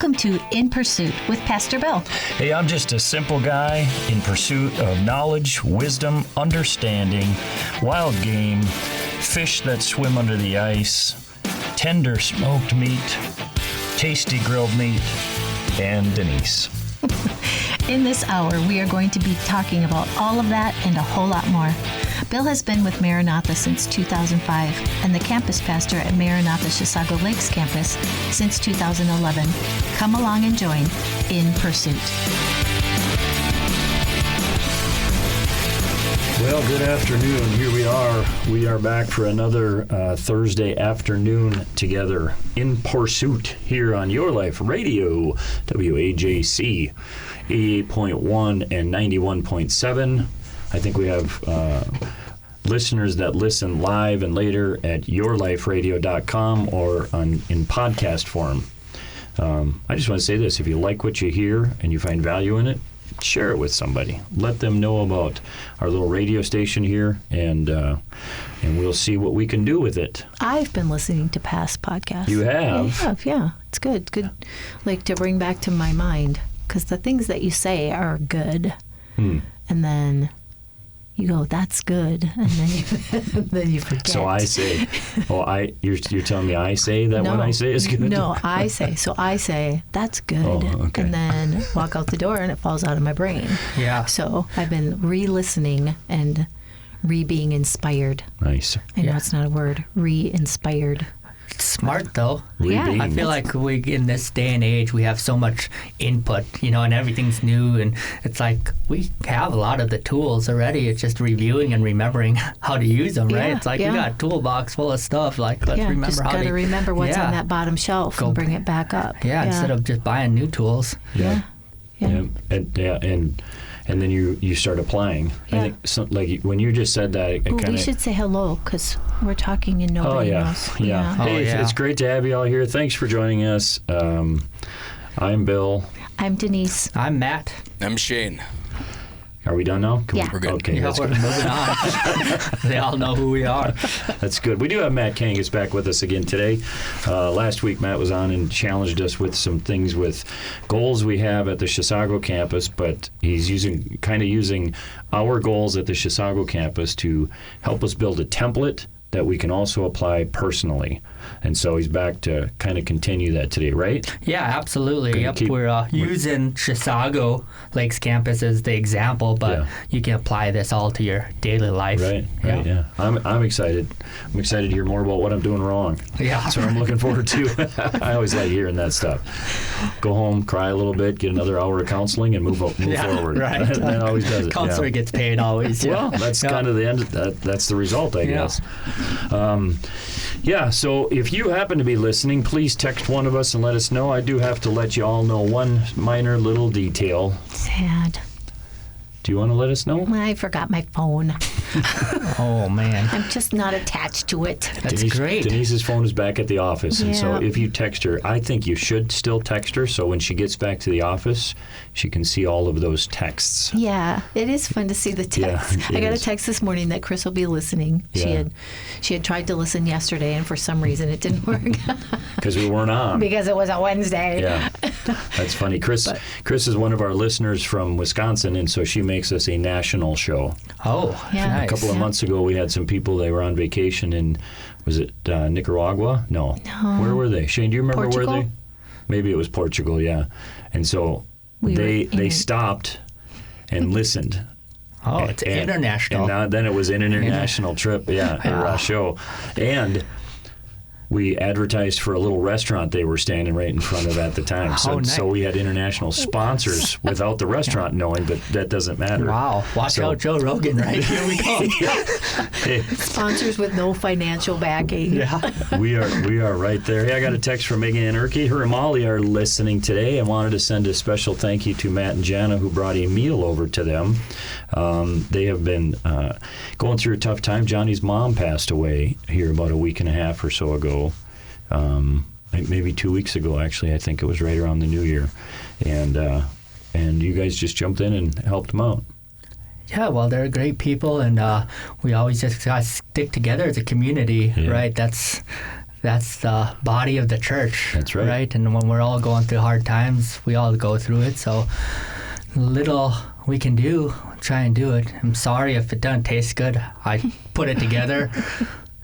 Welcome to In Pursuit with Pastor Bill. Hey, I'm just a simple guy in pursuit of knowledge, wisdom, understanding, wild game, fish that swim under the ice, tender smoked meat, tasty grilled meat, and Denise. In this hour, we are going to be talking about all of that and a whole lot more. Bill has been with Maranatha since 2005 and the campus pastor at Maranatha Chisago Lakes campus since 2011. Come along and join In Pursuit. Well, good afternoon. Here we are. We are back for another Thursday afternoon together in Pursuit here on Your Life Radio, WAJC 88.1 and 91.7. I think we have listeners that listen live and later at yourliferadio.com or in podcast form. I just want to say this. If you like what you hear and you find value in it, share it with somebody. Let them know about our little radio station here, and we'll see what we can do with it. I've been listening to past podcasts. You have? I have, yeah. It's good. It's good, like, to bring back to my mind, because the things that you say are good, and then you go, that's good, and then you forget. So I say, you're telling me I say that what I say is good? No, I say. So I say, that's good, okay. And then walk out the door and it falls out of my brain. Yeah. So I've been re-listening and being inspired. Nice. I know it's not a word, re-inspired. It's smart, though. Yeah. I feel like we, in this day and age, we have so much input, and everything's new, and it's like we have a lot of the tools already. It's just reviewing and remembering how to use them, right? It's like we got a toolbox full of stuff. Like, let's remember just how to... got to remember what's on that bottom shelf and bring it back up. Yeah, instead of just buying new tools. Yeah. And then you start applying. Yeah. I think like when you just said that, it kind of... we should say hello, because we're talking and nobody knows. Yeah. Hey, it's great to have you all here. Thanks for joining us. I'm Bill. I'm Denise. I'm Matt. I'm Shane. Are we done now? We're good. Okay, that's we're good. moving on. They all know who we are. That's good. We do have Matt Kangas back with us again today. Last week, Matt was on and challenged us with some things with goals we have at the Chisago campus, but he's using our goals at the Chisago campus to help us build a template that we can also apply personally. And so he's back to kind of continue that today, right? Yeah, absolutely. We're using Chisago Lakes campus as the example, but you can apply this all to your daily life. Right, yeah. I'm excited. I'm excited to hear more about what I'm doing wrong. Yeah. That's what I'm looking forward to. I always like hearing that stuff. Go home, cry a little bit, get another hour of counseling, and move forward. Right. That always does it. Counselor gets paid always. Well, that's kind of the end. That's the result, I guess. So if you happen to be listening, please text one of us and let us know. I do have to let you all know one minor little detail. Sad. Do you want to let us know? I forgot my phone. Oh, man. I'm just not attached to it. That's great. Denise's phone is back at the office, and so Yeah. if you text her, I think you should still text her, so when she gets back to the office, she can see all of those texts. Yeah, it is fun to see the text. Yeah, I got a text this morning that Chris will be listening. Yeah. She had tried to listen yesterday, and for some reason it didn't work. Because we weren't on. Because it was a Wednesday. Yeah, that's funny. Chris is one of our listeners from Wisconsin, and so she makes us a national show. Oh, Yeah. nice. A couple of months ago, we had some people, they were on vacation in, was it Nicaragua? No. Where were they? Shane, do you remember Portugal? where they? Maybe it was Portugal, yeah. And so they stopped and listened. Oh, it's international. And then it was an international trip, show. And we advertised for a little restaurant they were standing right in front of at the time. So we had international sponsors without the restaurant knowing, but that doesn't matter. Wow. Watch out, Joe Rogan, right? Here we go. Hey, Sponsors with no financial backing. Yeah. we are right there. Hey, I got a text from Megan and Erky. Her and Molly are listening today. I wanted to send a special thank you to Matt and Jana, who brought a meal over to them. They have been going through a tough time. Johnny's mom passed away here about a week and a half or so ago. Maybe 2 weeks ago, actually. I think it was right around the New Year. And you guys just jumped in and helped them out. Yeah, well, they're great people, and we always just gotta stick together as a community, right? That's that's the body of the church. That's right. Right? And when we're all going through hard times, we all go through it. So little we can do, try and do it. I'm sorry if it doesn't taste good. I put it together,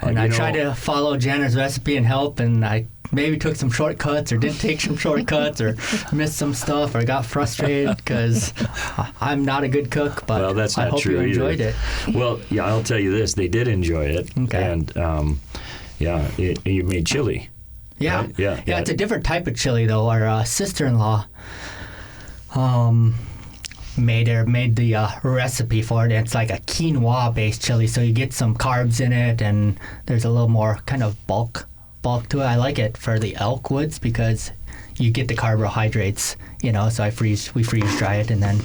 and I try to follow Jana's recipe and help, and I maybe took some shortcuts or didn't take some shortcuts or missed some stuff or got frustrated because I'm not a good cook, but that's I not hope true you enjoyed either. it. Well, yeah, I'll tell you this. They did enjoy it. Okay. And, you made chili. Yeah. Right? Yeah. It's a different type of chili, though. Our sister-in-law made the recipe for it. It's like a quinoa-based chili, so you get some carbs in it, and there's a little more kind of bulk to it. I like it for the elk woods because you get the carbohydrates, so we freeze dry it and then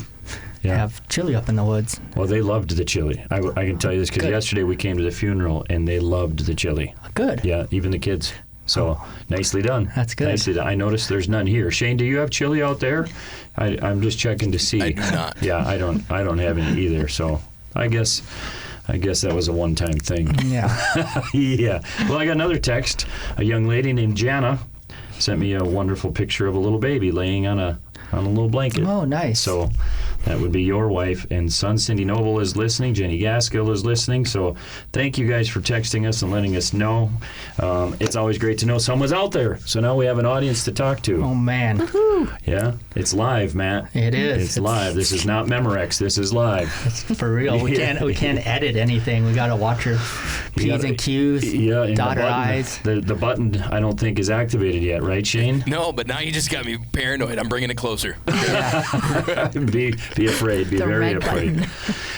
have chili up in the woods. Well, they loved the chili. I can tell you this because yesterday we came to the funeral and they loved the chili. Good. Yeah, even the kids. So nicely done. That's good. Nicely done. I noticed there's none here. Shane, do you have chili out there? I'm just checking to see. I do not. Yeah, I don't have any either. So I guess that was a one-time thing. Yeah. Yeah. Well, I got another text. A young lady named Jana sent me a wonderful picture of a little baby laying on a little blanket. Oh, nice. So that would be your wife and son. Cindy Noble is listening. Jenny Gaskill is listening. So thank you guys for texting us and letting us know. It's always great to know someone's out there. So now we have an audience to talk to. Oh, man. Woohoo! Yeah, it's live, Matt. It is. It's live. This is not Memorex. This is live. It's for real. We can't edit anything. We got to watch our P's and Q's, and dot our I's. The button, I don't think, is activated yet, right, Shane? No, but now you just got me paranoid. I'm bringing it closer. Be afraid. Be The very red afraid. button.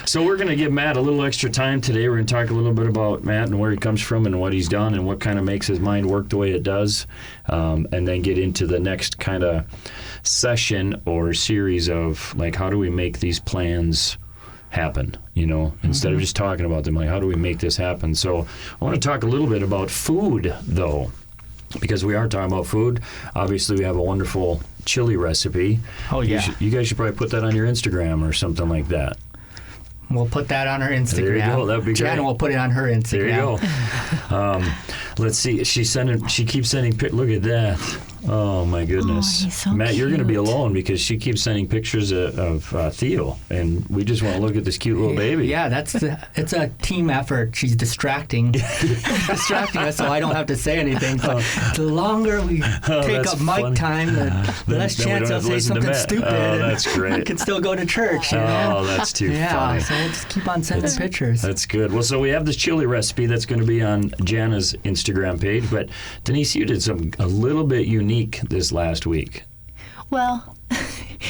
So we're going to give Matt a little extra time today. We're going to talk a little bit about Matt and where he comes from and what he's done and what kind of makes his mind work the way it does, and then get into the next kind of session or series of, like, how do we make these plans happen, instead of just talking about them, like, how do we make this happen? So I want to talk a little bit about food, though, because we are talking about food. Obviously, we have a wonderful chili recipe. Oh, yeah. You guys should probably put that on your Instagram or something like that. We'll put that on our Instagram. There you go. That'd be great. Jana will put it on her Instagram. There you go. Let's see. She keeps sending. Look at that. Oh my goodness. Oh, he's so Matt, you're going to be cute. alone because she keeps sending pictures of Theo, and we just want to look at this cute little baby. Yeah, it's a team effort. She's distracting us, so I don't have to say anything. But the longer we take that's up mic funny. time, the less then we chance don't I'll have to say listen to something Matt. stupid. Oh, and that's great. I can still go to church. Oh, that's too funny. So we'll just keep on sending pictures. That's good. Well, so we have this chili recipe that's going to be on Jana's Instagram page. But Denise, you did something a little bit unique this last week. Well,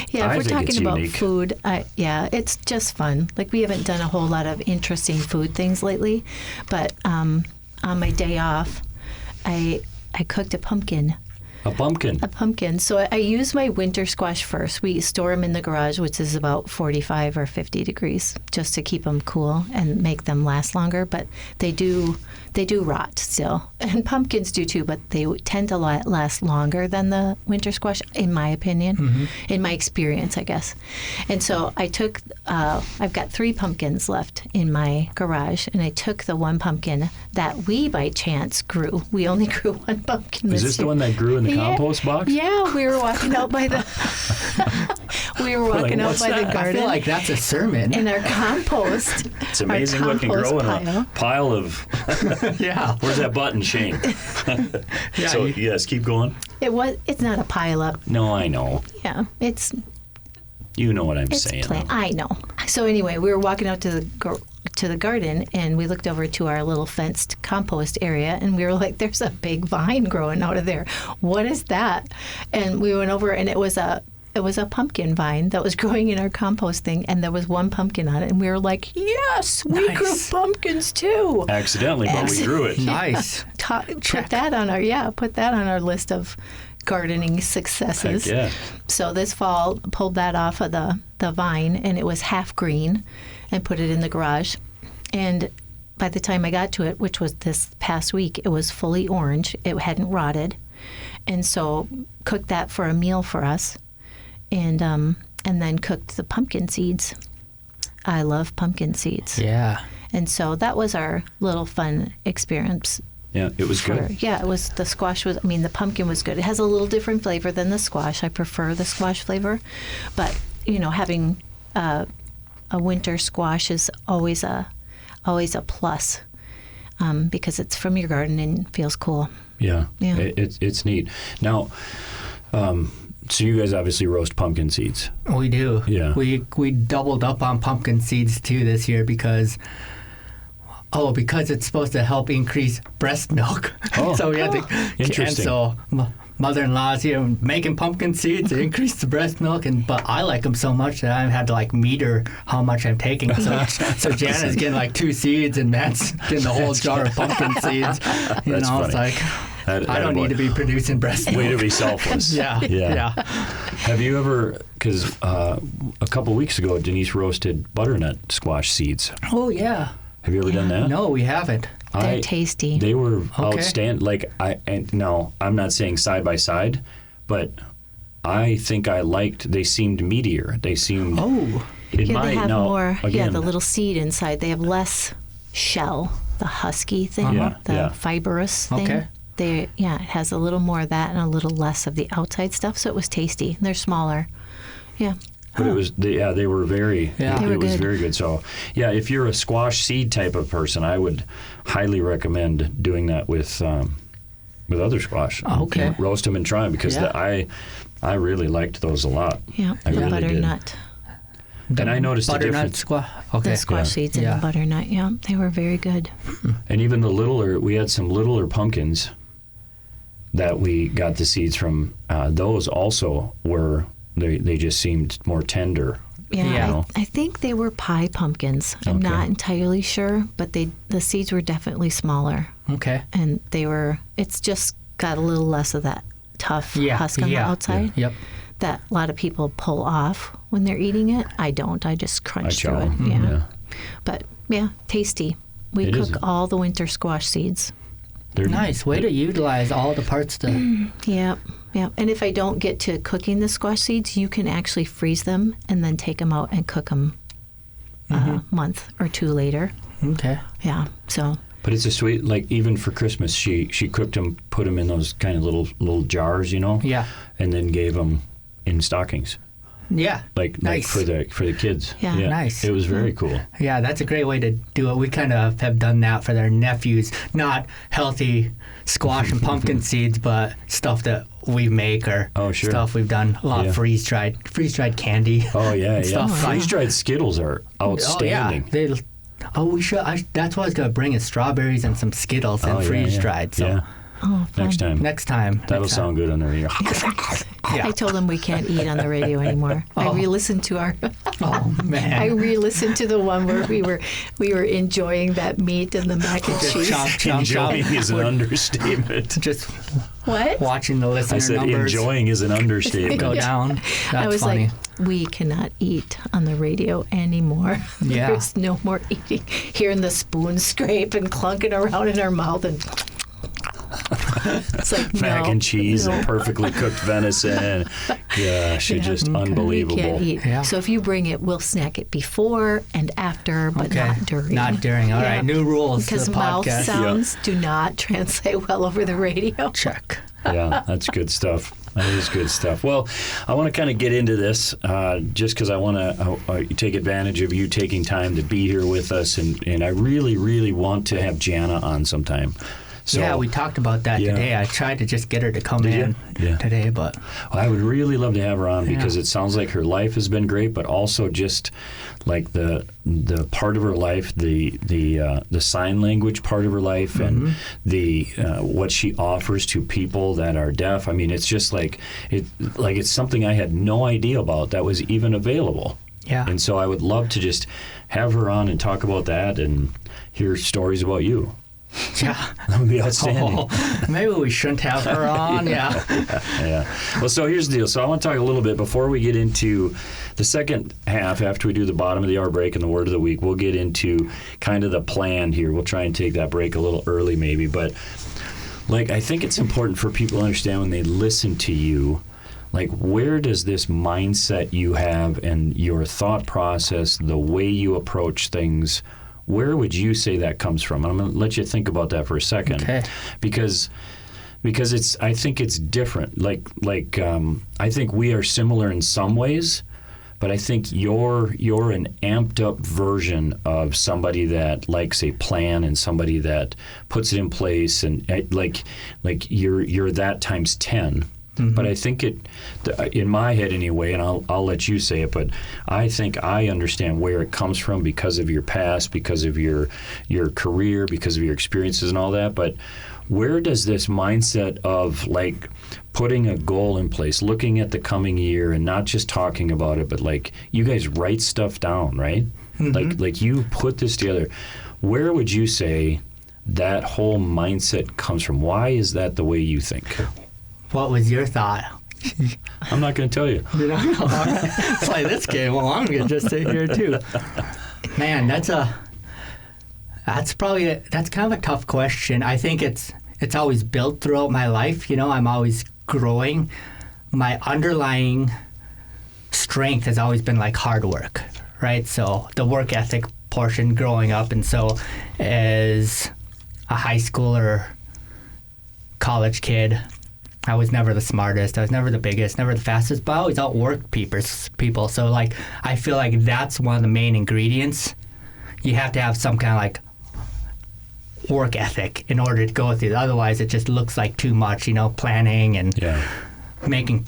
yeah, I if we're think it's talking about unique. food, it's just fun. Like, we haven't done a whole lot of interesting food things lately, but on my day off, I cooked a pumpkin. A pumpkin. So I use my winter squash first. We store them in the garage, which is about 45 or 50 degrees, just to keep them cool and make them last longer. But they do rot still, and pumpkins do too. But they tend to last longer than the winter squash, in my opinion, in my experience, I guess. And so I took. I've got 3 pumpkins left in my garage, and I took the one pumpkin that we by chance grew. We only grew one pumpkin. Is this the one that grew in the compost box? Yeah, we were walking out by the that? I garden feel like that's a sermon. in our compost. It's amazing what can grow in a pile of. Yeah. Where's that button, Shane? Yeah, So yes, keep going. It's not a pile up. No, I know. Yeah, it's You know what I'm saying. I know. So anyway, we were walking out to the garden, and we looked over to our little fenced compost area, and we were like, "There's a big vine growing out of there. What is that?" And we went over, and it was a pumpkin vine that was growing in our compost thing, and there was one pumpkin on it, and we were like, "Yes, we Nice. grew pumpkins too." Accidentally, but we grew it. Nice. Put that on our list of gardening successes. Heck yeah. So this fall, pulled that off of the vine, and it was half green, and put it in the garage. And by the time I got to it, which was this past week, it was fully orange. It hadn't rotted. And so cooked that for a meal for us, and then cooked the pumpkin seeds. I love pumpkin seeds. Yeah. And so that was our little fun experience Yeah, it was good. Yeah, it was. The squash was. I mean, the pumpkin was good. It has a little different flavor than the squash. I prefer the squash flavor, but having a winter squash is always a plus because it's from your garden and feels cool. Yeah, Yeah. It's neat. Now, so you guys obviously roast pumpkin seeds. We do. Yeah. We doubled up on pumpkin seeds too this year because it's supposed to help increase breast milk. Oh. So we had to. Interesting. And so mother-in-law's here making pumpkin seeds to increase the breast milk, but I like them so much that I had to meter how much I'm taking. So Jana's getting 2 seeds and Matt's getting the whole jar of pumpkin seeds. That's funny. It's like I don't need to be producing breast milk. Way to be selfless. Yeah. Have you ever? Because a couple weeks ago, Denise roasted butternut squash seeds. Oh yeah. Have you ever done that? No, we haven't. They're tasty. They were Okay. outstanding. No, I'm not saying side by side, but I think I liked. They seemed meatier. They seemed. Oh. It Yeah, might they have now, more. Again, the little seed inside. They have less shell, the husky thing, Yeah. fibrous thing. Okay. It has a little more of that and a little less of the outside stuff. So it was tasty. They're smaller. Yeah. But it was, they were very, Yeah. They it were was good. very good. So, yeah, if you're a squash seed type of person, I would highly recommend doing that with other squash. Oh, okay. And roast them and try them because Yeah. I really liked those a lot. Yeah. I The really did. butternut. And I noticed a butternut difference. squash. Okay. The squash seeds and Yeah. the butternut. Yeah. They were very good. And even we had some littler pumpkins that we got the seeds from. Those also were, they just seemed more tender. Yeah, Yeah. I think they were pie pumpkins. I'm Okay. not entirely sure, but the seeds were definitely smaller, Okay. and it's just got a little less of that tough Yeah. husk on the outside Yep. that a lot of people pull off when they're eating it. I don't. I just crunch through chow. it. Yeah. Yeah. But yeah, tasty. We It is. cook all the winter squash seeds. They're Nice way to utilize all the parts to. Yep. Yep. And if I don't get to cooking the squash seeds, you can actually freeze them and then take them out and cook them a month or 2 later. Okay. Yeah. So But it's a sweet, even for Christmas, she cooked them, put them in those kind of little jars, Yeah. and then gave them in stockings, Yeah. like Nice. for the kids. Yeah. Nice. It was very cool. Yeah, that's a great way to do it. We kind of have done that for their nephews. Not healthy squash and pumpkin seeds, but stuff that we make or Oh, sure. stuff we've done. A lot Yeah. of freeze-dried candy. Oh yeah, yeah. Stuff. Freeze-dried Skittles are outstanding. We should. That's what I was gonna bring is strawberries and some Skittles and Oh, yeah, freeze-dried. So yeah. fun. Next time. next time. That'll sound good on the radio. Yeah. I told them we can't eat on the radio anymore. I re-listened to Oh man. I re-listened to the one where we were enjoying that meat and the mac and cheese. Chomp, chomp, Enjoying chomp. is an understatement. Just What? watching the listener I said numbers enjoying is an understatement. go down. That's I was funny. like, we cannot eat on the radio anymore. Yeah. There's no more eating. Hearing the spoon scrape and clunking around in our mouth and it's like Mac no, and cheese no. and perfectly cooked venison. Gosh, it's just We unbelievable. can't eat. Yeah. So if you bring it, we'll snack it before and after, but Okay. not during. Not during. All Yeah. right. New rules to Because the mouth podcast. sounds do not translate well over the radio. Check. Yeah, that's good stuff. That is good stuff. Well, I want to kind of get into this just because I want to take advantage of you taking time to be here with us, and I really, really want to have Jana on sometime. So, Yeah, we talked about that Yeah. today. I tried to just get her to come Did you? in Yeah. today, but I would really love to have her on because Yeah. it sounds like her life has been great, but also just like the part of her life, the sign language part of her life, and the what she offers to people that are deaf. I mean, it's just it's something I had no idea about that was even available. yeah. And so I would love to just have her on and talk about that and hear stories about you. Yeah. That would be outstanding. Oh, maybe we shouldn't have her on. Yeah. Yeah. Well, so here's the deal. So I want to talk a little bit before we get into the second half, after we do the bottom of the hour break and the word of the week, we'll get into kind of the plan here. We'll try and take that break a little early maybe. But I think it's important for people to understand when they listen to you, where does this mindset you have and your thought process, the way you approach things, where would you say that comes from? I'm going to let you think about that for a second. Okay. Because I think it's different. I think we are similar in some ways, but I think you're an amped up version of somebody that likes a plan and somebody that puts it in place, and you're that times 10. Mm-hmm. But I think in my head anyway, and I'll let you say it, but I think I understand where it comes from because of your past, because of your career, because of your experiences and all that. But where does this mindset of like putting a goal in place, looking at the coming year and not just talking about it, but like you guys write stuff down, right? Mm-hmm. Like you put this together. Where would you say that whole mindset comes from? Why is that the way you think? What was your thought? I'm not going to tell you. You know, all right. Play this game. Well, I'm going to just sit here too. Man, that's kind of a tough question. I think it's always built throughout my life. You know, I'm always growing. My underlying strength has always been like hard work, right? So the work ethic portion growing up, and so as a high schooler, college kid, I was never the smartest. I was never the biggest, never the fastest, but I always outworked people. So like, I feel like that's one of the main ingredients. You have to have some kind of like work ethic in order to go through it. Otherwise, it just looks like too much, you know, planning and making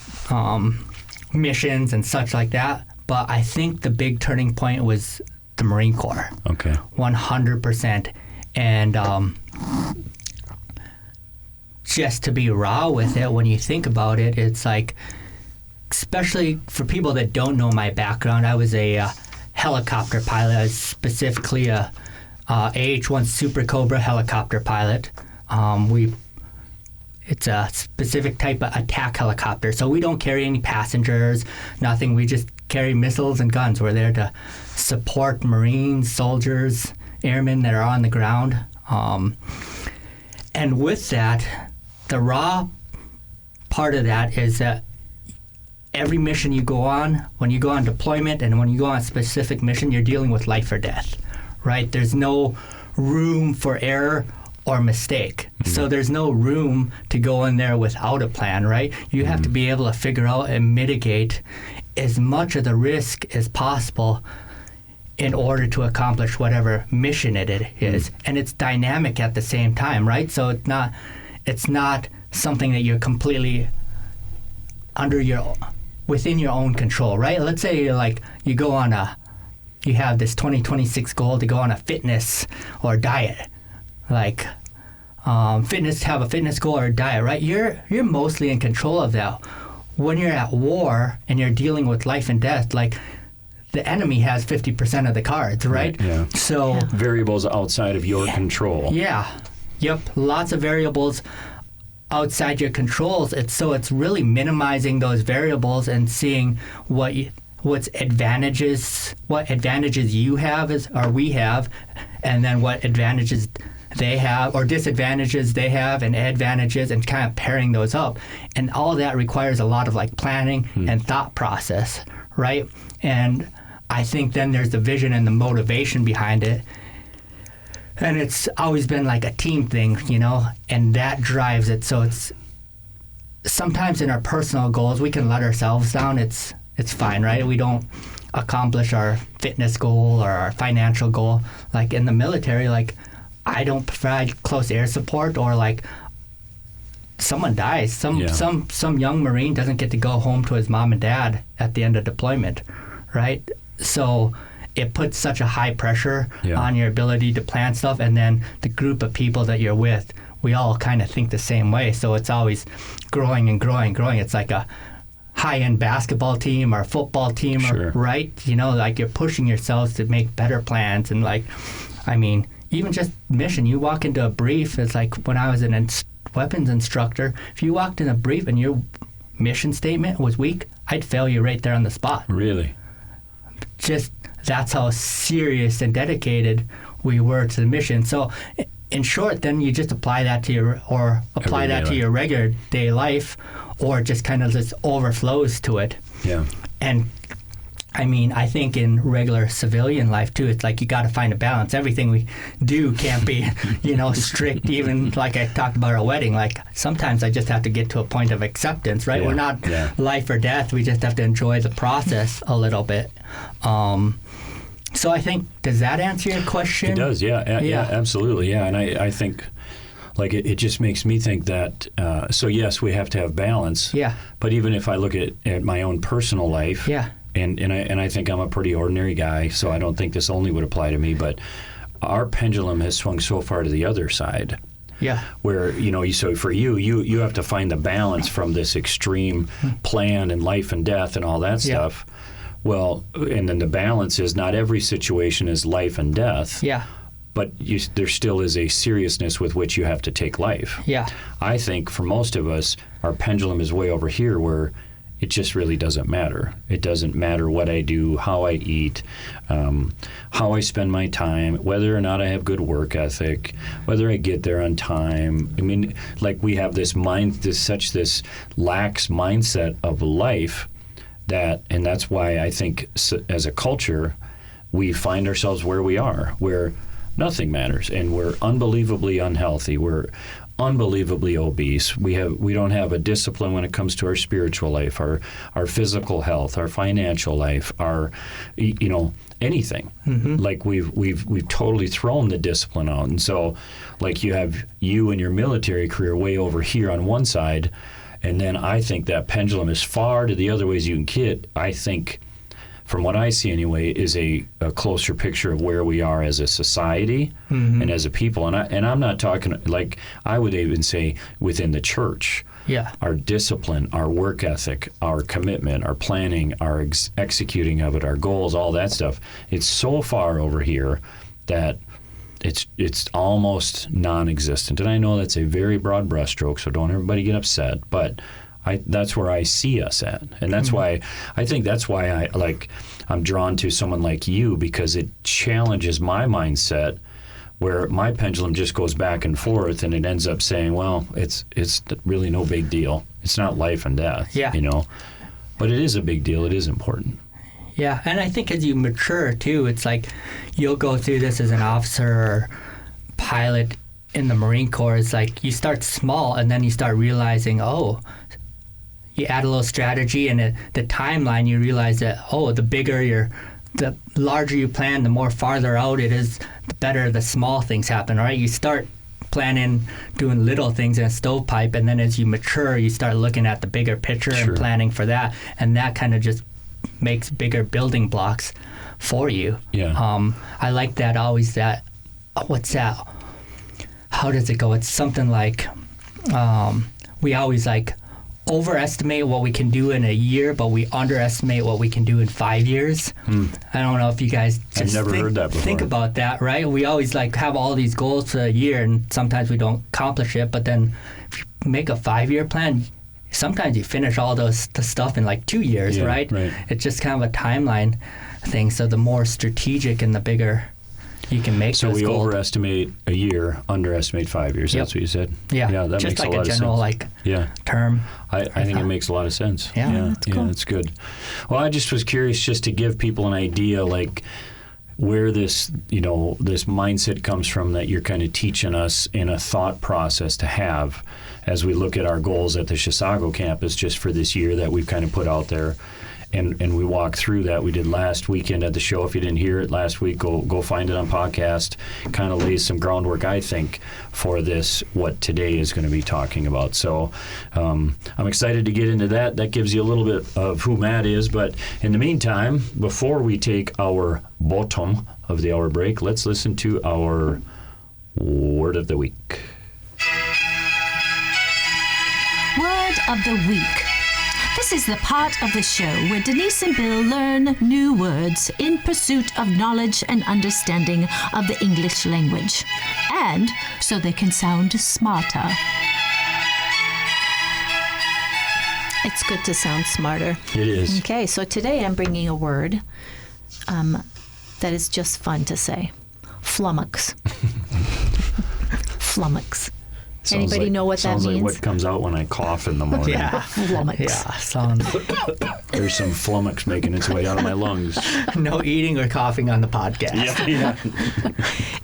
missions and such like that. But I think the big turning point was the Marine Corps. Okay. 100%. And just to be raw with it, when you think about it, it's like, especially for people that don't know my background, I was a helicopter pilot. I was specifically a AH-1 Super Cobra helicopter pilot. It's a specific type of attack helicopter, so we don't carry any passengers, nothing. We just carry missiles and guns. We're there to support Marines, soldiers, airmen that are on the ground. And with that, the raw part of that is that every mission you go on, when you go on deployment and when you go on a specific mission, you're dealing with life or death, right? There's no room for error or mistake. Mm-hmm. So there's no room to go in there without a plan, right? You have to be able to figure out and mitigate as much of the risk as possible in order to accomplish whatever mission it is. And it's dynamic at the same time, right? So it's not something that you're completely within your own control, right? Let's say you have this 2026 goal to go on a fitness or diet, like have a fitness goal or diet, right? You're mostly in control of that. When you're at war and you're dealing with life and death, like the enemy has 50% of the cards, right? Yeah. So variables outside of your control. Yeah. Yep. Lots of variables outside your controls. It's really minimizing those variables and seeing what advantages you have or we have, and then what advantages they have or disadvantages they have and advantages, and kind of pairing those up. And all that requires a lot of like planning and thought process, right? And I think then there's the vision and the motivation behind it. And it's always been like a team thing, you know, and that drives it. So it's sometimes in our personal goals, we can let ourselves down. It's fine, right? We don't accomplish our fitness goal or our financial goal. Like in the military, like I don't provide close air support, or like someone dies. Some young Marine doesn't get to go home to his mom and dad at the end of deployment, right? So it puts such a high pressure on your ability to plan stuff, and then the group of people that you're with, we all kind of think the same way. So it's always growing and growing and growing. It's like a high-end basketball team or a football team, right? You know, like you're pushing yourselves to make better plans. And like, I mean, even just mission, you walk into a brief, it's like when I was an weapons instructor, if you walked in a brief and your mission statement was weak, I'd fail you right there on the spot. Really? Just that's how serious and dedicated we were to the mission. So in short, then you just apply that to your regular day life, or just kind of just overflows to it. Yeah. And I mean, I think in regular civilian life too, it's like you got to find a balance. Everything we do can't be, strict. Even like I talked about our wedding, like sometimes I just have to get to a point of acceptance, right? Yeah. We're not life or death. We just have to enjoy the process a little bit. So I think, does that answer your question? It does, yeah, absolutely, yeah. And I think, like, it just makes me think that, so yes, we have to have balance. Yeah. But even if I look at my own personal life, and I think I'm a pretty ordinary guy, so I don't think this only would apply to me, but our pendulum has swung so far to the other side. Yeah. Where, so for you have to find the balance from this extreme plan and life and death and all that stuff. Well, and then the balance is not every situation is life and death. Yeah. But there still is a seriousness with which you have to take life. Yeah. I think for most of us, our pendulum is way over here where it just really doesn't matter. It doesn't matter what I do, how I eat, how I spend my time, whether or not I have good work ethic, whether I get there on time. I mean, like we have this this lax mindset of life and that's why I think as a culture, we find ourselves where we are, where nothing matters, and we're unbelievably unhealthy. We're unbelievably obese. We don't have a discipline when it comes to our spiritual life, our physical health, our financial life, our anything. Mm-hmm. Like we've totally thrown the discipline out. And so like you have you and your military career way over here on one side, and then I think that pendulum is far to the other ways you can get. I think, from what I see anyway, is a closer picture of where we are as a society and as a people. And I'm not talking, like, I would even say within the church. Yeah. Our discipline, our work ethic, our commitment, our planning, our executing of it, our goals, all that stuff. It's so far over here that it's almost non-existent. And I know that's a very broad brushstroke, so don't everybody get upset. But that's where I see us at, and that's why I'm drawn to someone like you, because it challenges my mindset, where my pendulum just goes back and forth, and it ends up saying, well, it's really no big deal. It's not life and death, but it is a big deal. It is important. Yeah, and I think as you mature too, it's like you'll go through this as an officer or pilot in the Marine Corps. It's like you start small, and then you start realizing, you add a little strategy, and the timeline, you realize that, the larger you plan, the more farther out it is, the better the small things happen, right? You start planning, doing little things in a stovepipe, and then as you mature, you start looking at the bigger picture and planning for that, and that kind of just makes bigger building blocks for you. Yeah. I like that always, that, what's that? How does it go? It's something like, we always overestimate what we can do in a year, but we underestimate what we can do in 5 years. I don't know if you guys just heard that before. Think about that, right? We always have all these goals for a year, and sometimes we don't accomplish it, but then if you make a 5-year plan, sometimes you finish all the stuff in 2 years, right? It's just kind of a timeline thing. So the more strategic and the bigger you can make so those we goals. Overestimate a year, underestimate 5 years. That's what you said. Yeah, that just makes like a lot a general of sense. term. I think it makes a lot of sense. Yeah, that's cool. That's good. Well, I just was curious just to give people an idea, where this mindset comes from that you're kind of teaching us in a thought process to have as we look at our goals at the Chisago campus just for this year that we've kind of put out there. And we walked through that. We did last weekend at the show. If you didn't hear it last week, go find it on podcast. Kind of lays some groundwork, I think, for what today is going to be talking about. So I'm excited to get into that. That gives you a little bit of who Matt is. But in the meantime, before we take our bottom of the hour break, let's listen to our Word of the Week. Word of the Week. This is the part of the show where Denise and Bill learn new words in pursuit of knowledge and understanding of the English language, and so they can sound smarter. It's good to sound smarter. It is. Okay, so today I'm bringing a word that is just fun to say. Flummox. Flummox. Anybody know what that sounds means? Sounds like what comes out when I cough in the morning. Yeah. Flummox. Yeah. Sounds. There's some flummox making its way out of my lungs. No eating or coughing on the podcast. Yeah.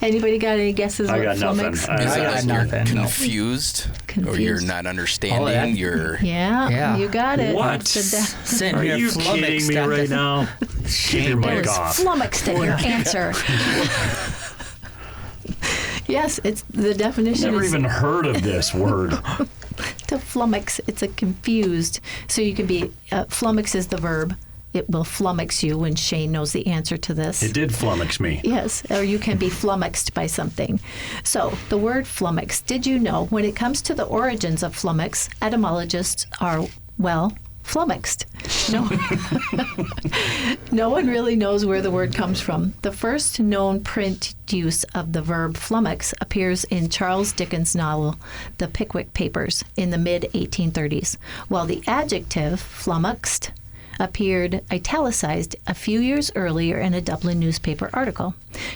Anybody got any guesses? I what got nothing. flummox? I Is it got like nothing, you're no. confused, or Confused. you're not understanding? You're Yeah, you got it. What? That's the Sitting Are here you kidding flummoxed me at right the- now? Keep your Bill mic is off. flummoxed at your answer. Yes, it's the definition Never is even heard of this word. to flummox. It's a confused. So you can be flummox is the verb. It will flummox you when Shane knows the answer to this. It did flummox me. Yes, or you can be flummoxed by something. So the word flummox, did you know when it comes to the origins of flummox, etymologists are, well, flummoxed. No, no one really knows where the word comes from. The first known print use of the verb flummox appears in Charles Dickens' novel, The Pickwick Papers, in the mid-1830s, while the adjective flummoxed appeared italicized a few years earlier in a Dublin newspaper article.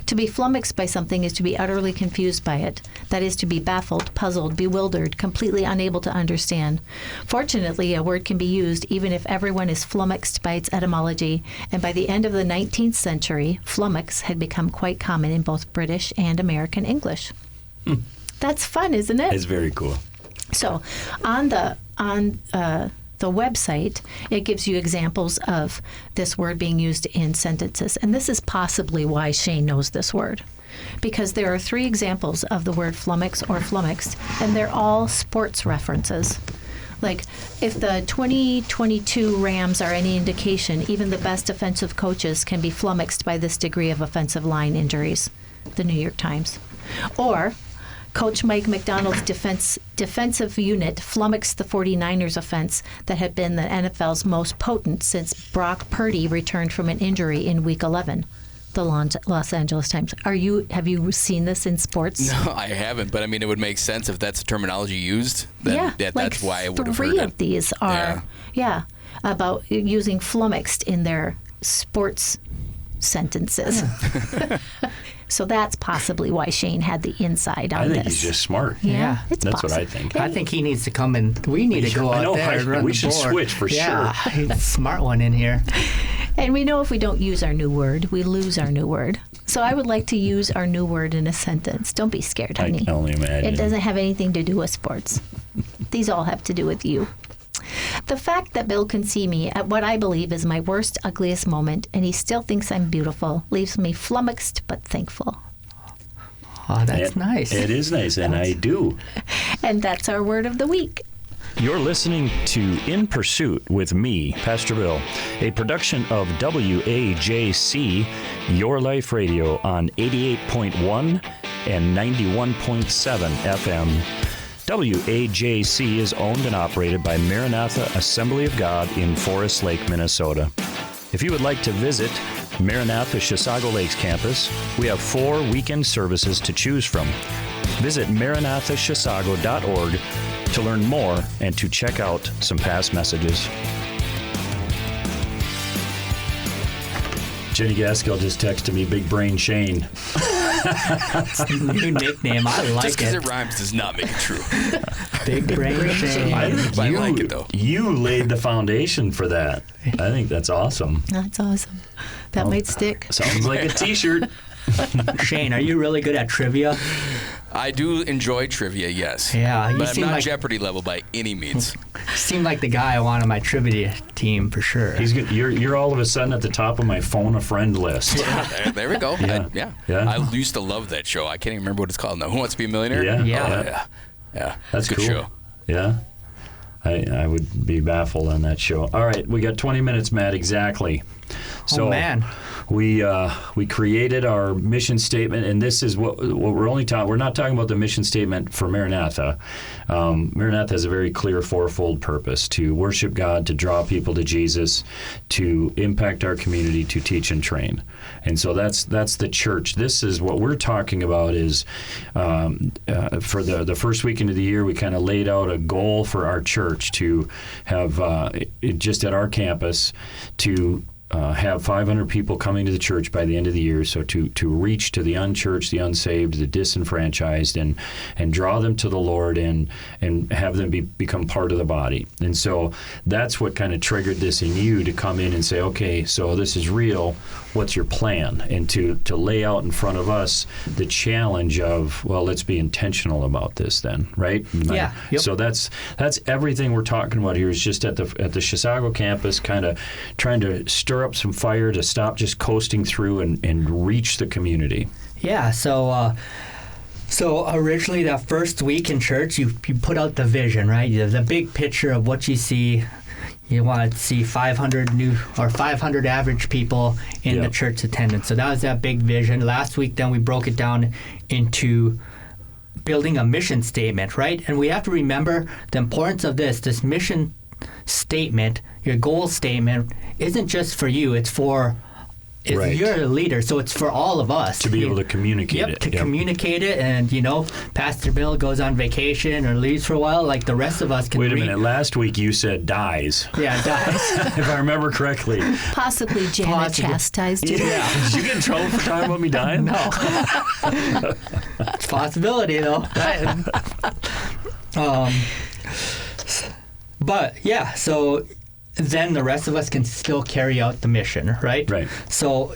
To be flummoxed by something is to be utterly confused by it. That is to be baffled, puzzled, bewildered, completely unable to understand. Fortunately, a word can be used even if everyone is flummoxed by its etymology, and by the end of the 19th century, flummox had become quite common in both British and American English. That's fun, isn't it? It's very cool. So on the website, it gives you examples of this word being used in sentences. And this is possibly why Shane knows this word. Because there are 3 examples of the word flummox or flummoxed, and they're all sports references. Like, if the 2022 Rams are any indication, even the best offensive coaches can be flummoxed by this degree of offensive line injuries. The New York Times. Or, Coach Mike McDonald's defensive unit flummoxed the 49ers offense that had been the NFL's most potent since Brock Purdy returned from an injury in Week 11. The Los Angeles Times. Have you seen this in sports? No, I haven't. But I mean, it would make sense if that's the terminology used. Then that's why I would have heard it. 3 of these are, about using flummoxed in their sports sentences. So that's possibly why Shane had the inside on this. I think he's just smart. Yeah, it's That's possible. what I think. I think he needs to come and we need to go out there and run we the should board. switch for yeah, sure. He's a smart one in here. And we know if we don't use our new word, we lose our new word. So I would like to use our new word in a sentence. Don't be scared, I honey. can only imagine. It doesn't have anything to do with sports. These all have to do with you. The fact that Bill can see me at what I believe is my worst, ugliest moment, and he still thinks I'm beautiful, leaves me flummoxed but thankful. Oh, that's nice. It is nice, and I do. And that's our word of the week. You're listening to In Pursuit with me, Pastor Bill, a production of WAJC, Your Life Radio on 88.1 and 91.7 FM. WAJC is owned and operated by Maranatha Assembly of God in Forest Lake, Minnesota. If you would like to visit Maranatha Chisago Lakes campus, we have 4 weekend services to choose from. Visit maranathachisago.org to learn more and to check out some past messages. Jenny Gaskell just texted me, Big Brain Shane. New nickname. I like Just because it. it rhymes does not make it true. Big brain Shane. I like it, though. You laid the foundation for that. I think that's awesome. That's awesome. That might stick. Sounds like a t-shirt. Shane, are you really good at trivia? I do enjoy trivia, yes. Yeah, you But I'm seem not like Jeopardy level by any means. you seem like the guy I want on my trivia team for sure. He's good. You're all of a sudden at the top of my phone a friend list. There we go. Yeah. I used to love that show. I can't even remember what it's called now. Who Wants to Be a Millionaire? Yeah. Yeah. Yeah. That's Good cool. show. Yeah. I would be baffled on that show. All right, we got 20 minutes, Matt, exactly. So Oh, man. we created our mission statement, and this is what we're only talking. We're not talking about the mission statement for Maranatha. Maranatha has a very clear fourfold purpose: to worship God, to draw people to Jesus, to impact our community, to teach and train. And so that's the church. This is what we're talking about. Is for the first weekend of the year, we kind of laid out a goal for our church to have just at our campus to have 500 people coming to the church by the end of the year, so to reach to the unchurched, the unsaved, the disenfranchised, and draw them to the Lord and have them become part of the body. And so that's what kind of triggered this in you to come in and say, okay, so this is real. What's your plan? And to lay out in front of us the challenge of, well, let's be intentional about this then, right? Yeah. Yep. So that's everything we're talking about here is just at the Chisago campus, kind of trying to stir up some fire to stop just coasting through and reach the community. Yeah. So originally that first week in church, you put out the vision, right? The big picture of what you see. You want to see 500 average people in the church attendance. So that was that big vision. Last week, then we broke it down into building a mission statement, right? And we have to remember the importance of this mission statement, your goal statement, isn't just for you. It's for you're a leader, so it's for all of us. To be able to communicate it. Communicate it. And, Pastor Bill goes on vacation or leaves for a while, like the rest of us can Wait a minute. Last week you said dies. Yeah, dies. If I remember correctly. Possibly Janet chastised you. Yeah. Did you get in trouble for talking about me dying? No. It's a possibility, though. But, yeah, so then the rest of us can still carry out the mission, right? Right. So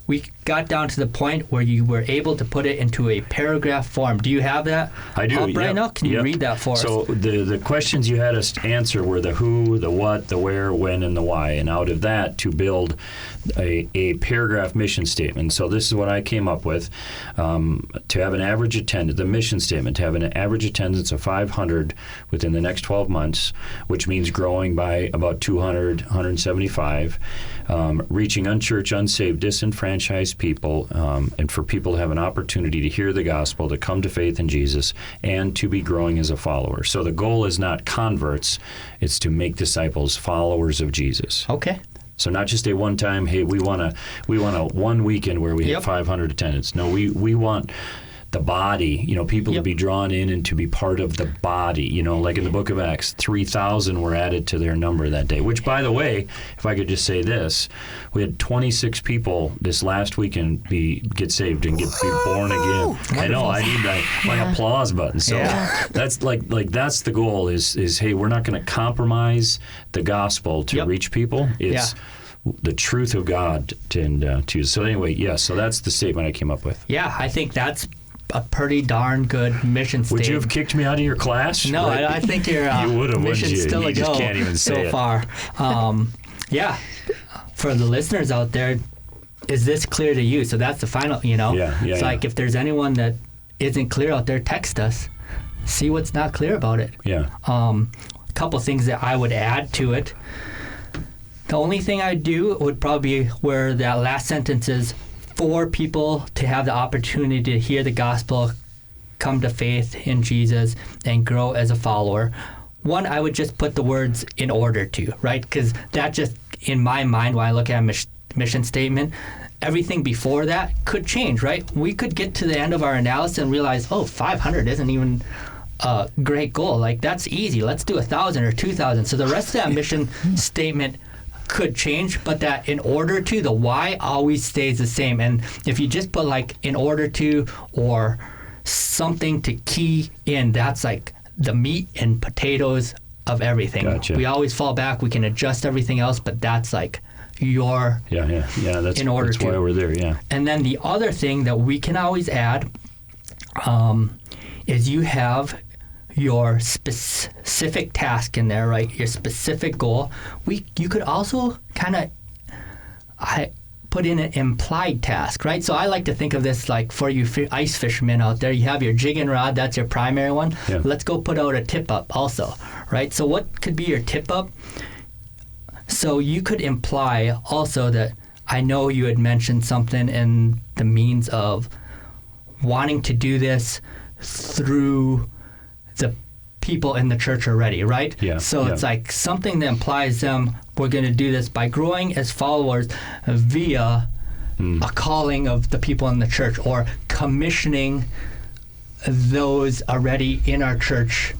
we got down to the point where you were able to put it into a paragraph form. Do you have that? I do. Right now, can you read that for us? So the questions you had us answer were the who, the what, the where, when, and the why. And out of that, to build a paragraph mission statement. So this is what I came up with. To have an average attendance, the mission statement, to have an average attendance of 500 within the next 12 months, which means growing by about 200, 175, reaching unchurched, unsaved, disenfranchised people, and for people to have an opportunity to hear the gospel, to come to faith in Jesus, and to be growing as a follower. So the goal is not converts, it's to make disciples, followers of Jesus. Okay. So not just a one-time, hey, we want a one weekend where we have 500 attendance. No, we want the body, people to be drawn in and to be part of the body. Like in the book of Acts, 3,000 were added to their number that day, which, by the way, if I could just say this, we had 26 people this last weekend get saved and be born again. Wonderful. I know, I need my applause button. So that's like that's the goal is, hey, we're not going to compromise the gospel to reach people. It's the truth of God to so anyway, so that's the statement I came up with. Yeah, I think that's a pretty darn good mission statement. Would you have kicked me out of your class? No, right? I think your you would have, mission's still a go can't even say so far. For the listeners out there, is this clear to you? So that's the final, It's like if there's anyone that isn't clear out there, text us. See what's not clear about it. Yeah. A couple things that I would add to it. The only thing I'd do would probably be where that last sentence is, for people to have the opportunity to hear the gospel, come to faith in Jesus, and grow as a follower. One, I would just put the words in order to, right? Because that just, in my mind, when I look at a mission statement, everything before that could change, right? We could get to the end of our analysis and realize, 500 isn't even a great goal. Like, that's easy. Let's do 1,000 or 2,000. So the rest of that mission statement could change, but that in order to, the why always stays the same. And if you just put like in order to or something to key in, that's like the meat and potatoes of everything. Gotcha. We always fall back. We can adjust everything else, but that's like your that's in order that's to. why we're there. Yeah. And then the other thing that we can always add is you have your specific task in there, right? Your specific goal. You could also kind of put in an implied task, right? So I like to think of this like for you ice fishermen out there, you have your jig and rod, that's your primary one. Yeah. Let's go put out a tip up also, right? So what could be your tip up? So you could imply also that I know you had mentioned something in the means of wanting to do this through the people in the church already, right? Yeah. So it's like something that implies we're going to do this by growing as followers via a calling of the people in the church, or commissioning those already in our church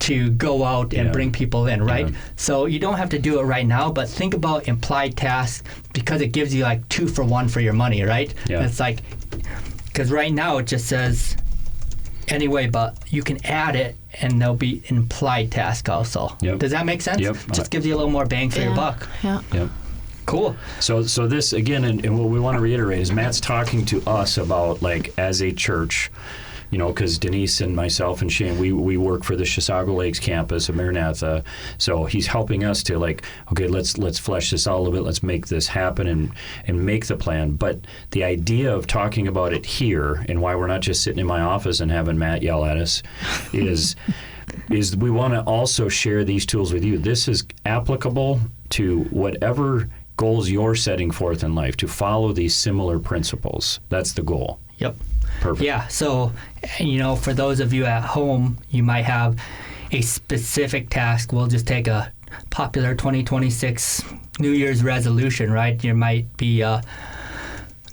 to go out and bring people in, right? Yeah. So you don't have to do it right now, but think about implied tasks because it gives you like 2 for 1 for your money, right? Yeah. It's like, because right now it just says anyway, but you can add it and there'll be implied task also. Yep. Does that make sense? Yep. Just gives you a little more bang for your buck. Yeah. Yep. Cool. So this again, and what we want to reiterate is Matt's talking to us about, like, as a church, you know, because Denise and myself and Shane, we work for the Chisago Lakes campus of Maranatha. So he's helping us to, like, okay, let's flesh this out a little bit. Let's make this happen and make the plan. But the idea of talking about it here and why we're not just sitting in my office and having Matt yell at us is we want to also share these tools with you. This is applicable to whatever goals you're setting forth in life, to follow these similar principles. That's the goal. Yep. Perfect. Yeah. So, you know, for those of you at home, you might have a specific task. We'll just take a popular 2026 New Year's resolution, right? You might be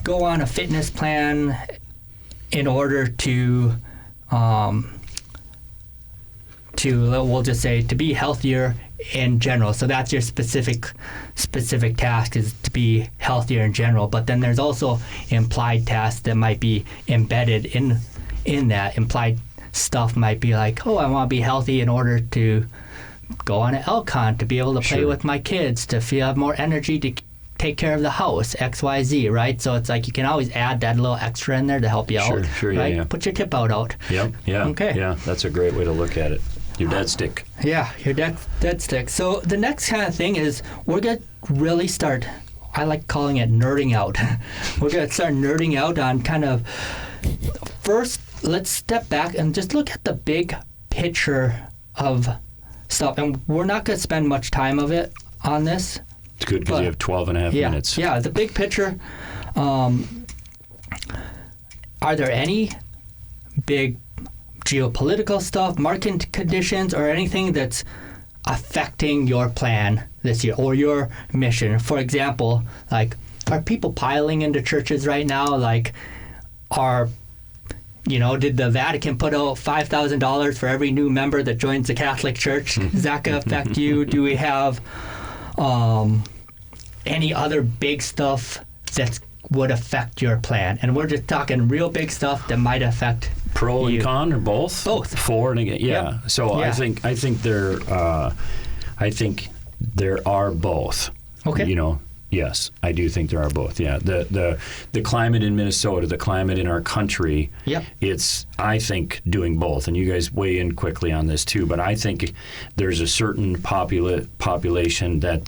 go on a fitness plan in order to we'll just say to be healthier in general. So that's your specific task, is to be healthier in general. But then there's also implied tasks that might be embedded in that. Implied stuff might be like, oh, I want to be healthy in order to go on an elk hunt, to be able to play Sure. with my kids, to feel have more energy to take care of the house, XYZ, right? So it's like you can always add that little extra in there to help you out. Sure, yeah, right? yeah. Put your tip out. Yep. Yeah. Okay. Yeah. That's a great way to look at it. Your dead stick. Yeah, your dead stick. So the next kind of thing is we're going to really start, I like calling it nerding out. We're going to start nerding out on kind of, first, let's step back and just look at the big picture of stuff. And we're not going to spend much time of it on this. It's good because you have 12 and a half minutes. Yeah, the big picture. Are there any big geopolitical stuff, market conditions, or anything that's affecting your plan this year or your mission? For example, like, are people piling into churches right now? Like, did the Vatican put out $5,000 for every new member that joins the Catholic Church? Is that going to affect you? Do we have any other big stuff that would affect your plan? And we're just talking real big stuff that might affect Pro you. and con, or both? Both. For and against. Yeah. Yep. So Yeah. I think there are both. Okay. You know, yes, I do think there are both. Yeah. The climate in Minnesota, the climate in our country. Yep. It's, I think, doing both. And you guys weigh in quickly on this too. But I think there's a certain population that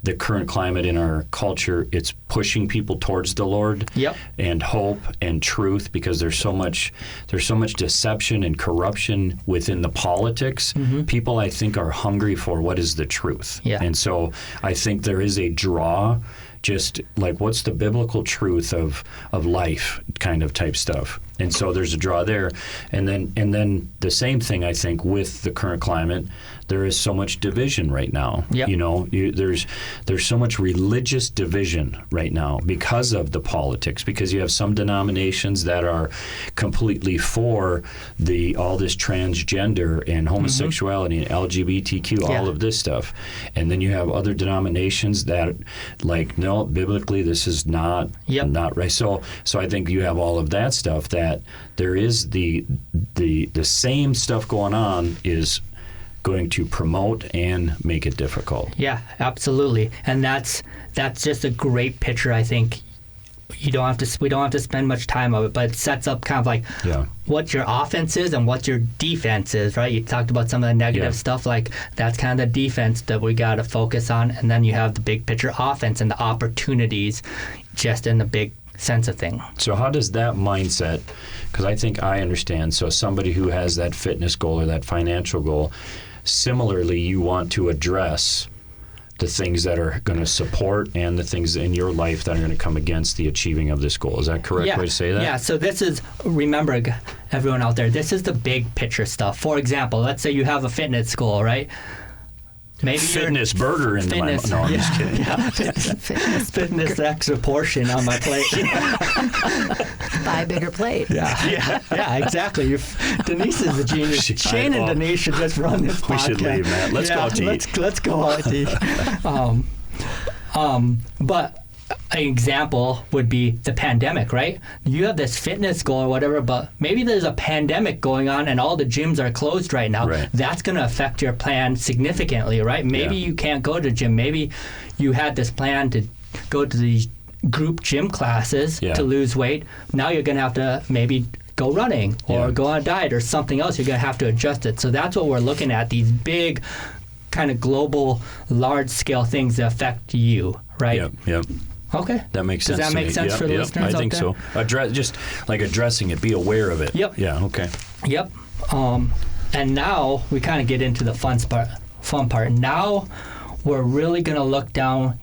the current climate in our culture, it's pushing people towards the Lord. Yep. And hope and truth, because there's so much deception and corruption within the politics. Mm-hmm. People, I think, are hungry for what is the truth. Yeah. And so I think there is a draw, just like, what's the biblical truth of life kind of type stuff. And so there's a draw there. And then the same thing, I think, with the current climate, there is so much division right now. Yep. You know, there's so much religious division right now because of the politics, because you have some denominations that are completely for all this transgender and homosexuality and LGBTQ, all of this stuff. And then you have other denominations that, like, no, biblically this is not right. So I think you have all of that stuff, that there is the same stuff going on is going to promote and make it difficult. Yeah, absolutely. And that's just a great picture. I think we don't have to spend much time on it, but it sets up kind of like what your offense is and what your defense is, right? You talked about some of the negative stuff, like that's kind of the defense that we got to focus on, and then you have the big picture offense and the opportunities just in the big sense of thing. So how does that mindset, because I think I understand, so somebody who has that fitness goal or that financial goal, similarly, you want to address the things that are going to support and the things in your life that are going to come against the achieving of this goal. Is that correct way to say that? Yeah, so this is, remember, everyone out there, this is the big picture stuff. For example, let's say you have a fitness goal, right? maybe fitness burger into my mouth. No, I'm just kidding. Yeah. Fitness extra portion on my plate. Buy a bigger plate. Yeah, exactly. Denise is a genius. Shane and Denise should just run this podcast. We should leave, Matt. Let's go out to eat. Let's go out to eat. But an example would be the pandemic, right? You have this fitness goal or whatever, but maybe there's a pandemic going on and all the gyms are closed right now. Right. That's going to affect your plan significantly, right? Maybe you can't go to gym. Maybe you had this plan to go to these group gym classes to lose weight. Now you're going to have to maybe go running or go on a diet or something else. You're going to have to adjust it. So that's what we're looking at, these big kind of global, large-scale things that affect you, right? Yep. Okay. That makes sense. Does that make sense for the listeners I think out there? so. Just like addressing it, be aware of it. Yep. Yeah, okay. Yep. And now we kind of get into the fun part. Now we're really going to look down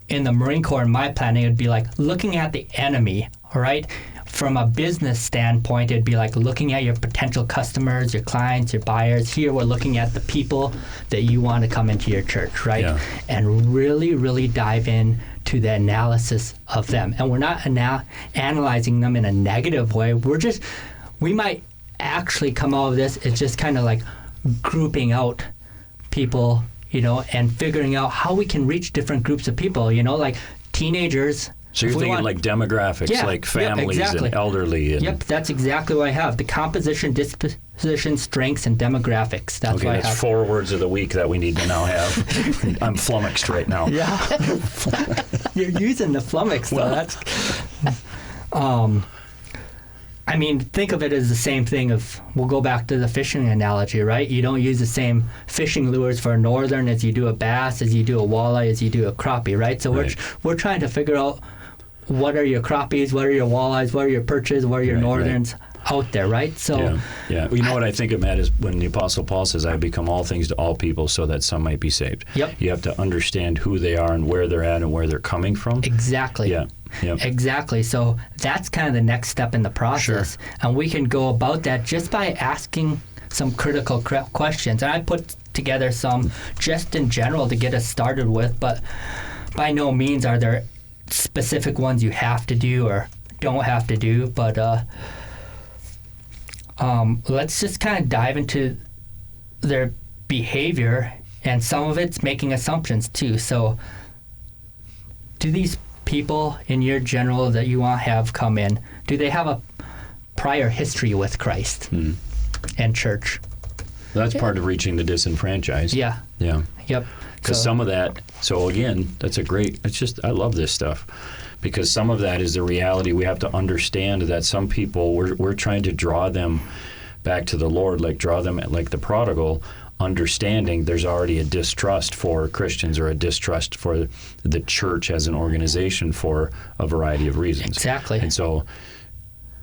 in the Marine Corps. In my planning, it'd be like looking at the enemy, all right? From a business standpoint, it'd be like looking at your potential customers, your clients, your buyers. Here we're looking at the people that you want to come into your church, right? Yeah. And really, really dive in to the analysis of them. And we're not analyzing them in a negative way. We might actually come out of this, it's just kind of like grouping out people, and figuring out how we can reach different groups of people, like teenagers. So you're thinking like demographics, like families and elderly. And Yep, that's exactly what I have. The composition, disposition, strengths, and demographics. That's what I have. That's 4 words of the week that we need to now have. I'm flummoxed right now. Yeah. You're using the flummox, though. That's... think of it as the same thing we'll go back to the fishing analogy, right? You don't use the same fishing lures for a northern as you do a bass, as you do a walleye, as you do a crappie, right? So we're trying to figure out what are your crappies, what are your walleyes, what are your perches, what are your northerns out there, right? So yeah. Well, you know what I think of, Matt, is when the Apostle Paul says, "I become all things to all people so that some might be saved." Yep. You have to understand who they are and where they're at and where they're coming from. Exactly. Yeah. Yep. Exactly. So that's kind of the next step in the process. Sure. And we can go about that just by asking some critical questions. And I put together some just in general to get us started with, but by no means are there specific ones you have to do or don't have to do. But let's just kind of dive into their behavior, and some of it's making assumptions too. So do these people in your general that you want to have come in, do they have a prior history with Christ and church? That's part of reaching the disenfranchised. Yeah. Yep. Because some of that, so again, I love this stuff, because some of that is the reality. We have to understand that some people, we're trying to draw them back to the Lord, draw them like the prodigal, understanding there's already a distrust for Christians or a distrust for the church as an organization for a variety of reasons. Exactly. And so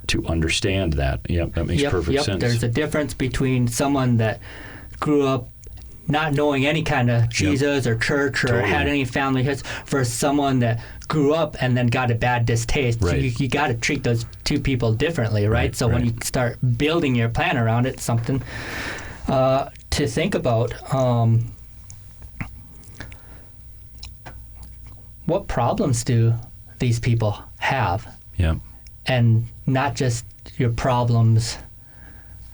to understand that, that makes perfect sense. There's a difference between someone that grew up not knowing any kind of Jesus or church or had any family history versus someone that grew up and then got a bad distaste. Right. So you got to treat those two people differently, right? So when you start building your plan around it, something to think about. What problems do these people have? Yeah. And not just your problems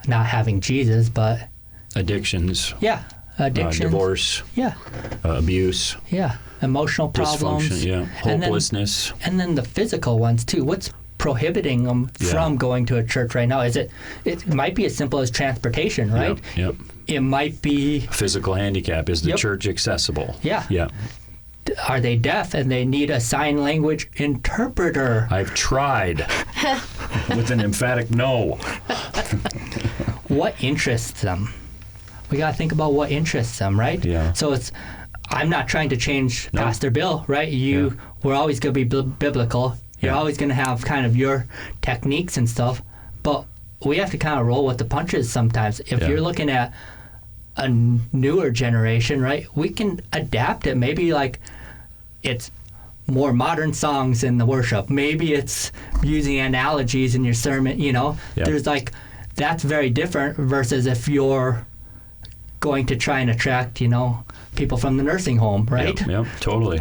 not having Jesus, but addictions. Yeah. Addictions. Divorce. Yeah. Abuse. Yeah. Emotional problems. Dysfunction. Yeah. Hopelessness. And then the physical ones too. What's prohibiting them from going to a church right now? It might be as simple as transportation, right? Yep. It might be physical handicap. Is the church accessible? Yeah. Yeah. Are they deaf and they need a sign language interpreter? I've tried with an emphatic no. What interests them? We got to think about what interests them, right? Yeah. So I'm not trying to change Pastor Bill, right? We're always going to be biblical. You're always going to have kind of your techniques and stuff, but we have to kind of roll with the punches sometimes. If you're looking at a newer generation, right, we can adapt it. Maybe it's more modern songs in the worship. Maybe it's using analogies in your sermon, There's that's very different versus if you're going to try and attract, people from the nursing home, right? Yep, totally.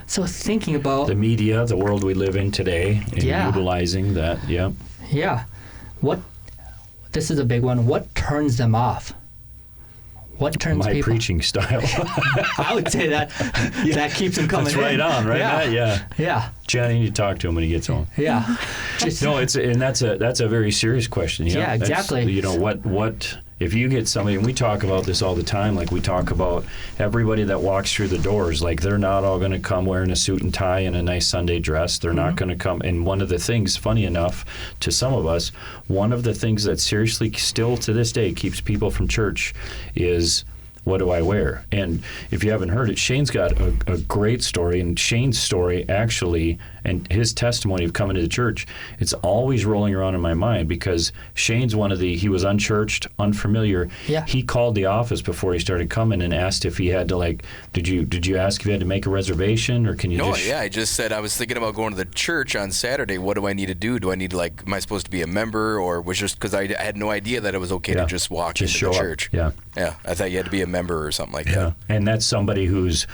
So thinking about the media, the world we live in today, and utilizing that, Yeah. This is a big one. What turns them off? What turns my people? preaching style. I would say that that keeps them coming. That's right in. on, right? Yeah. Yeah. Johnny, you need to talk to him when he gets home. Yeah. No, that's a very serious question. Yeah, exactly. What if you get somebody, and we talk about this all the time, like we talk about everybody that walks through the doors, like they're not all going to come wearing a suit and tie and a nice Sunday dress. They're not going to come. And one of the things, funny enough, to some of us, one of the things that seriously still to this day keeps people from church is, what do I wear? And if you haven't heard it, Shane's got a great story, and Shane's story actually, and his testimony of coming to the church, it's always rolling around in my mind, because Shane's he was unchurched, unfamiliar. Yeah. He called the office before he started coming and asked if he had to, did you ask if you had to make a reservation, or can you I just said I was thinking about going to the church on Saturday. What do I need to do? Do I need to, am I supposed to be a member, or was just because I had no idea that it was okay to just walk into the church? Yeah. Yeah. I thought you had to be a member or something like that. And that's somebody who's,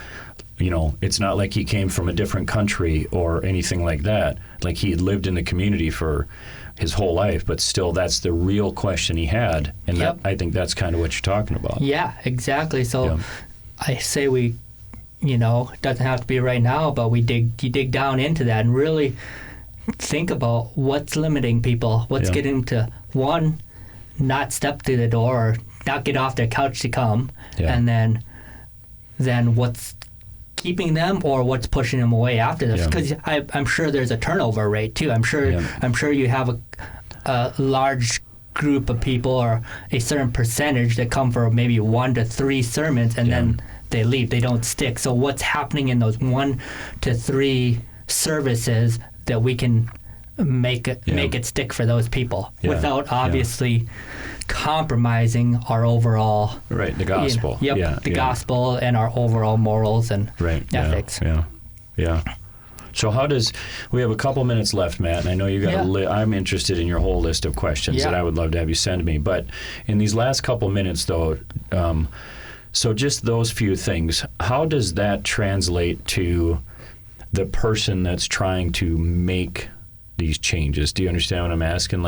it's not like he came from a different country or anything like that. Like, he had lived in the community for his whole life, but still that's the real question he had. And I think that's kind of what you're talking about. Yeah, exactly. So I say we, it doesn't have to be right now, but you dig down into that and really think about what's limiting people, what's getting them to, one, not step through the door, or not get off their couch to come, and then what's keeping them, or what's pushing them away after this. Because I'm sure there's a turnover rate too. I'm sure you have a large group of people, or a certain percentage that come for maybe 1 to 3 sermons, and then they leave. They don't stick. So what's happening in those 1 to 3 services that we can make it stick for those people without obviously compromising our overall the gospel. The gospel and our overall morals and ethics. So we have a couple minutes left, Matt, and I know you got I'm interested in your whole list of questions that I would love to have you send me. But in these last couple minutes, though, so just those few things, how does that translate to the person that's trying to make these changes? Do you understand what I'm asking?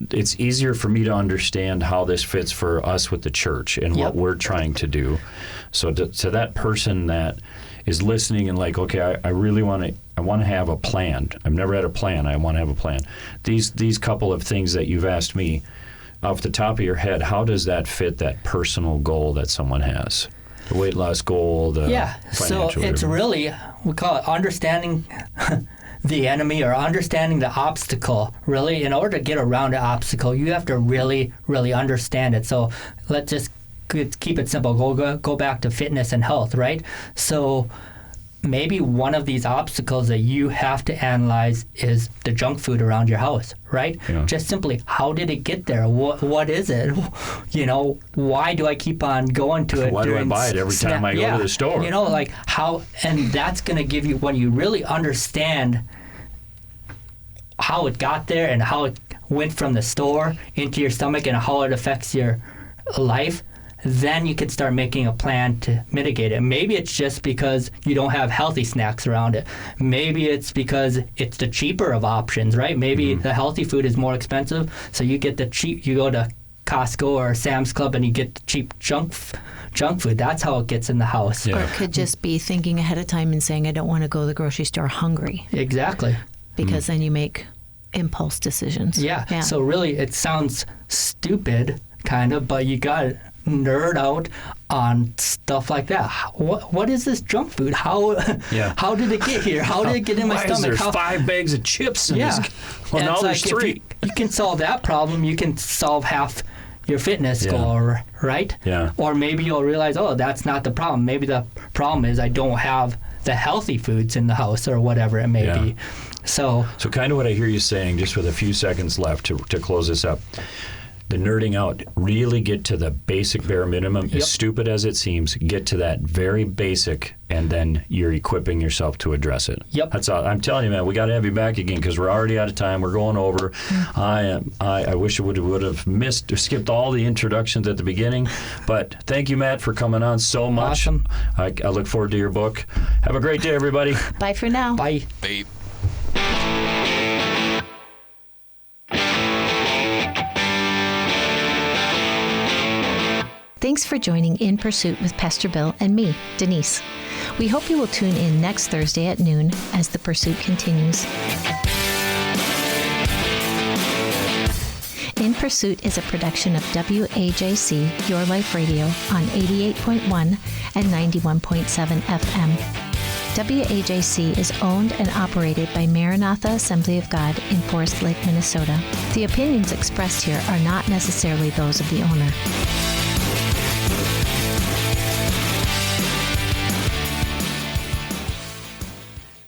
It's easier for me to understand how this fits for us with the church and what we're trying to do. So to that person that is listening and okay, I really want to have a plan. I've never had a plan. I want to have a plan. These couple of things that you've asked me, off the top of your head, how does that fit that personal goal that someone has? The weight loss goal, the financial. So it's really, we call it understanding the enemy, or understanding the obstacle. Really, in order to get around the obstacle, you have to really, really understand it. So let's just keep it simple. Go back to fitness and health, right? So maybe one of these obstacles that you have to analyze is the junk food around your house, right? Just simply, how did it get there? What is it? Why do I keep on going to it? Why do I buy it every time I go to the store? How, and that's going to give you, when you really understand how it got there and how it went from the store into your stomach and how it affects your life, then you can start making a plan to mitigate it. Maybe it's just because you don't have healthy snacks around it. Maybe it's because it's the cheaper of options, right? Maybe the healthy food is more expensive, so you get you go to Costco or Sam's Club and you get the cheap junk food. That's how it gets in the house. Or it could just be thinking ahead of time and saying, I don't want to go to the grocery store hungry. Exactly. Because then you make impulse decisions. Yeah. So really, it sounds stupid, kind of, but you got to nerd out on stuff like that. What is this junk food? How did it get here? How did it get in my stomach? Why is there 5 bags of chips in this? Well, now there's 3. You can solve that problem. You can solve half your fitness goal, right? Yeah. Or maybe you'll realize, that's not the problem. Maybe the problem is I don't have the healthy foods in the house, or whatever it may be. So kind of what I hear you saying, just with a few seconds left to close this up, the nerding out. Really get to the basic bare minimum. Yep. As stupid as it seems, get to that very basic, and then you're equipping yourself to address it. Yep. That's all. I'm telling you, man, we got to have you back again because we're already out of time. We're going over. I wish I would have missed or skipped all the introductions at the beginning, but thank you, Matt, for coming on so much. Awesome. I look forward to your book. Have a great day, everybody. Bye for now. Bye. Bye. Thanks for joining In Pursuit with Pastor Bill and me, Denise. We hope you will tune in next Thursday at noon as the pursuit continues. In Pursuit is a production of WAJC, Your Life Radio, on 88.1 and 91.7 FM. WAJC is owned and operated by Maranatha Assembly of God in Forest Lake, Minnesota. The opinions expressed here are not necessarily those of the owner.